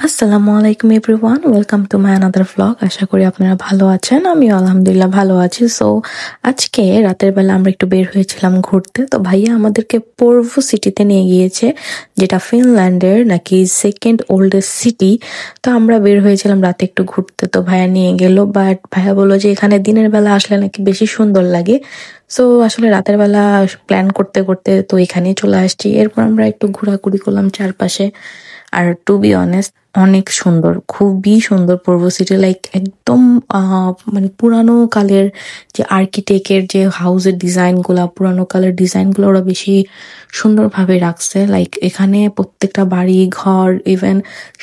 আসসালামু আলাইকুম everyone, welcome to my another vlog. আশা করি আপনারা ভালো আছেন। আমিও আলহামদুলিল্লাহ ভালো আছি। সো আজকে রাতের বেলা আমরা একটু বের হয়েছিলাম ঘুরতে। তো ভাইয়া আমাদেরকে পোর্ভো সিটিতে নিয়ে গিয়েছে, যেটা ফিনল্যান্ডের নাকি সেকেন্ড ওল্ডেস্ট সিটি। তো আমরা বের হয়েছিলাম রাতে একটু ঘুরতে, তো ভাইয়া নিয়ে গেল। বাট ভাইয়া বললো যে এখানে দিনের বেলা আসলে নাকি বেশি সুন্দর লাগে। সো আসলে রাতের বেলা প্ল্যান করতে করতে তো এখানেই চলে আসছি। এরপর আমরা একটু ঘোরাঘুরি করলাম চারপাশে। আর টু বি অনেস্ট, অনেক সুন্দর, খুবই সুন্দর পূর্ব সিটি। লাইক একদম মানে পুরানো কালের যে আর্কিটেক্টের যে হাউসের ডিজাইনগুলা, পুরানো কালের ডিজাইনগুলো ওরা বেশি সুন্দরভাবে রাখছে। লাইক এখানে প্রত্যেকটা বাড়ি ঘর, ইভেন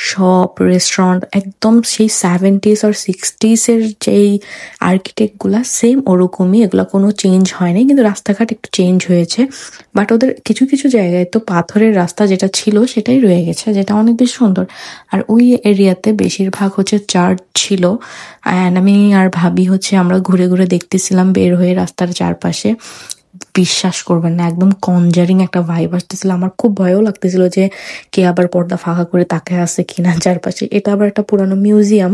শপ, রেস্টুরেন্ট একদম সেই 70s আর 60s এর যেই আর্কিটেক্টগুলা সেম ওরকমই, এগুলা কোনো চেঞ্জ হয়নি। কিন্তু রাস্তাঘাট একটু চেঞ্জ হয়েছে। বাট ওদের কিছু কিছু জায়গায় তো পাথরের রাস্তা যেটা ছিল সেটাই রয়ে গেছে, যেটা অনেক বেশি সুন্দর। আর ওই এরিয়াতে বেশিরভাগ হচ্ছে চার্চ ছিল। অ্যান্ড আমি আর ভাবি হচ্ছে আমরা ঘুরে ঘুরে দেখতেছিলাম বের হয়ে রাস্তার চারপাশে। বিশ্বাস করবেন না, একদম কনজারিং একটা ভাইব আসতেছিল। আমার খুব ভয়ও লাগতেছিল যে কে আবার পর্দা ফাঁকা করে তাকে আছে কিনা চারপাশে। এটা আবার একটা পুরানো মিউজিয়াম।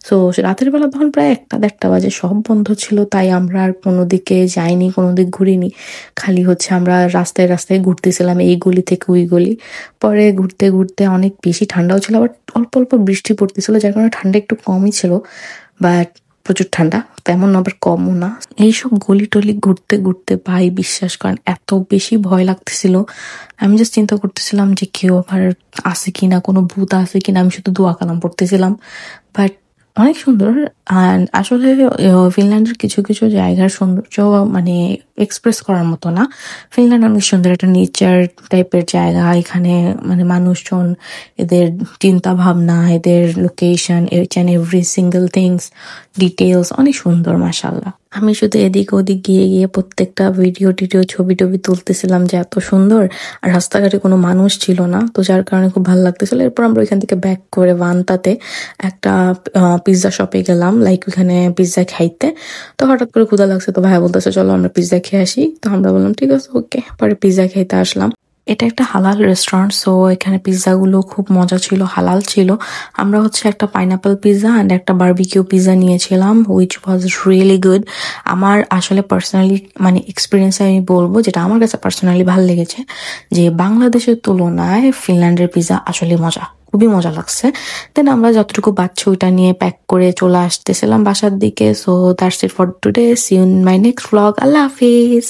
তো রাতের বেলা তখন প্রায় 1-1:30 বাজে, সব বন্ধ ছিল। তাই আমরা আর কোনো দিকে যাইনি, কোনো দিক ঘুরিনি। খালি হচ্ছে আমরা রাস্তায় রাস্তায় ঘুরতেছিলাম, এই গলি থেকে ওই গলি। পরে ঘুরতে ঘুরতে অনেক বেশি ঠান্ডাও ছিল, আবার অল্প অল্প বৃষ্টি পড়তেছিল, যার কারণে ঠান্ডা একটু কমই ছিল। বাট প্রচুর ঠান্ডা, তেমন আবার কমও না। এইসব গলি টলি ঘুরতে ঘুরতে ভাই বিশ্বাস করেন এত বেশি ভয় লাগতেছিল। আমি জাস্ট চিন্তা করতেছিলাম যে কেউ আবার আছে কিনা, কোনো ভূত আছে কিনা। আমি শুধু দোয়া কালাম পড়তেছিলাম। বাট অনেক সুন্দর। আর আসলে ফিনল্যান্ডের কিছু কিছু জায়গার সৌন্দর্য মানে এক্সপ্রেস করার মতো না। ফিনল্যান্ড অনেক সুন্দর একটা নেচার টাইপের জায়গা। এখানে মানে মানুষজন, এদের চিন্তা ভাবনা, এদের location, each and every single things, details অনেক সুন্দর মাশাল্লাহ। আমি শুধু এদিক ওদিক গিয়ে গিয়ে প্রত্যেকটা ভিডিও টিডিও ছবি টবি তুলতেছিলাম যে এত সুন্দর। আর রাস্তাঘাটে কোনো মানুষ ছিল না, তো যার কারণে খুব ভালো লাগতেছিল। এরপর আমরা ওইখান থেকে ব্যাক করে ভান্তাতে একটা পিৎজা শপে গেলাম, লাইক ওইখানে পিৎজা খাইতে। তো হঠাৎ করে ক্ষুধা লাগছে, তো ভাই বলতেছে চলো আমরা পিৎজা খেয়ে আসি। তো আমরা বললাম ঠিক আছে, ওকে। পরে পিৎজা খেতে আসলাম। এটা একটা হালাল রেস্টুরেন্ট, সো এখানে পিৎজা গুলো খুব মজা ছিল, হালাল ছিল। আমরা হচ্ছে একটা পাইনাপেল পিৎজা অ্যান্ড একটা বারবিকিউ পিৎজা নিয়েছিলাম, হুইচ ওয়াজ রিয়েলি গুড। আমার আসলে পার্সোনালি মানে এক্সপিরিয়েন্সে আমি বলবো, যেটা আমার কাছে পার্সোনালি ভালো লেগেছে, যে বাংলাদেশের তুলনায় ফিনল্যান্ডের পিৎজা আসলে মজা, খুবই মজা লাগছে। দেন আমরা যতটুকু বাচ্চা ওইটা নিয়ে প্যাক করে চলে আসতেছিলাম বাসার দিকে। So that's it for today, see you in my next vlog. আল্লাহ হাফিজ।